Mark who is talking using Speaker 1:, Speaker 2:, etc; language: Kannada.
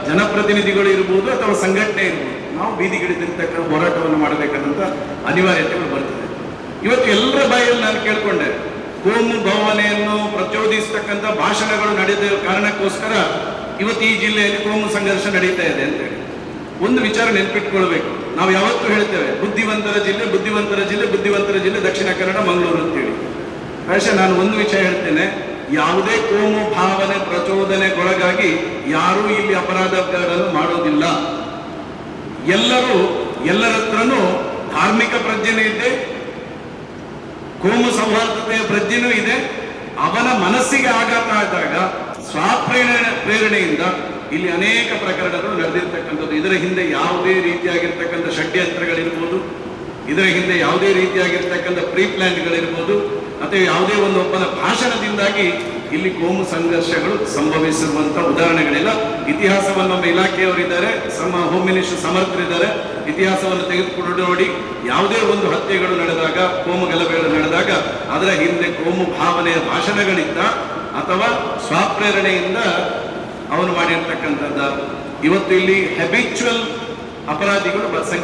Speaker 1: ಜನಪ್ರತಿನಿಧಿಗಳು ಇರ್ಬೋದು ಅಥವಾ ಸಂಘಟನೆ ಇರ್ಬೋದು, ನಾವು ಬೀದಿಗಿಳಿದಿರ್ತಕ್ಕಂಥ ಹೋರಾಟವನ್ನು ಮಾಡಬೇಕಾದಂಥ ಅನಿವಾರ್ಯತೆಗಳು ಬರ್ತದೆ. ಇವತ್ತು ಎಲ್ಲರ ಬಾಯಲ್ಲಿ ನಾನು ಕೇಳ್ಕೊಂಡೆ, ಕೋಮು ಭಾವನೆಯನ್ನು ಪ್ರಚೋದಿಸ್ತಕ್ಕಂಥ ಭಾಷಣಗಳು ನಡೆದ ಕಾರಣಕ್ಕೋಸ್ಕರ ಇವತ್ತು ಈ ಜಿಲ್ಲೆಯಲ್ಲಿ ಕೋಮು ಸಂಘರ್ಷ ನಡೀತಾ ಇದೆ ಅಂತೇಳಿ ಒಂದು ವಿಚಾರ ನೆನಪಿಟ್ಕೊಳ್ಬೇಕು. ನಾವು ಯಾವತ್ತೂ ಹೇಳ್ತೇವೆ ಬುದ್ಧಿವಂತರ ಜಿಲ್ಲೆ, ಬುದ್ಧಿವಂತರ ಜಿಲ್ಲೆ, ಬುದ್ಧಿವಂತರ ಜಿಲ್ಲೆ ದಕ್ಷಿಣ ಕನ್ನಡ, ಮಂಗಳೂರು ಅಂತೇಳಿ. ಪ್ರಾಯಶಃ ನಾನು ಒಂದು ವಿಷಯ ಹೇಳ್ತೇನೆ, ಯಾವುದೇ ಕೋಮು ಭಾವನೆ ಪ್ರಚೋದನೆಗೊಳಗಾಗಿ ಯಾರೂ ಇಲ್ಲಿ ಅಪರಾಧಗಳನ್ನು ಮಾಡೋದಿಲ್ಲ. ಎಲ್ಲರ ಹತ್ರನೂ ಧಾರ್ಮಿಕ ಪ್ರಜ್ಞೆನೂ ಇದೆ, ಕೋಮು ಸೌಹಾರ್ದತೆಯ ಪ್ರಜ್ಞೆನೂ ಇದೆ. ಅವನ ಮನಸ್ಸಿಗೆ ಆಘಾತ ಆದಾಗ ಪ್ರೇರಣೆಯಿಂದ ಇಲ್ಲಿ ಅನೇಕ ಪ್ರಕರಣಗಳು ನಡೆದಿರ್ತಕ್ಕಂಥದ್ದು. ಇದರ ಹಿಂದೆ ಯಾವುದೇ ರೀತಿಯಾಗಿರ್ತಕ್ಕಂಥ ಷಡ್ಯಂತ್ರಗಳಿರ್ಬೋದು, ಇದರ ಹಿಂದೆ ಯಾವುದೇ ರೀತಿಯಾಗಿರ್ತಕ್ಕಂಥ ಪ್ರೀ ಪ್ಲಾನ್ಗಳಿರ್ಬೋದು, ಅಥವಾ ಯಾವುದೇ ಒಬ್ಬನ ಭಾಷಣದಿಂದಾಗಿ ಇಲ್ಲಿ ಕೋಮು ಸಂಘರ್ಷಗಳು ಸಂಭವಿಸಿರುವಂಥ ಉದಾಹರಣೆಗಳಿಲ್ಲ. ಇತಿಹಾಸವನ್ನು ನಮ್ಮ ಇಲಾಖೆಯವರಿದ್ದಾರೆ, ಹೋಮ್ ಮಿನಿಸ್ಟರ್ ಸಮರ್ಥರಿದ್ದಾರೆ. ಇತಿಹಾಸವನ್ನು ತೆಗೆದುಕೊಂಡು ನೋಡಿ, ಯಾವುದೇ ಒಂದು ಹತ್ಯೆಗಳು ನಡೆದಾಗ, ಕೋಮು ಗಲಭೆಗಳು ನಡೆದಾಗ ಅದರ ಹಿಂದೆ ಕೋಮು ಭಾವನೆಯ ಭಾಷಣಗಳಿಂದ ಅಥವಾ ಸ್ವಪ್ರೇರಣೆಯಿಂದ ಅವನು ಮಾಡಿರ್ತಕ್ಕಂಥದ್ದು. ಇವತ್ತು ಇಲ್ಲಿ ಹ್ಯಾಬಿಚುವಲ್ ಅಪರಾಧಿಗಳು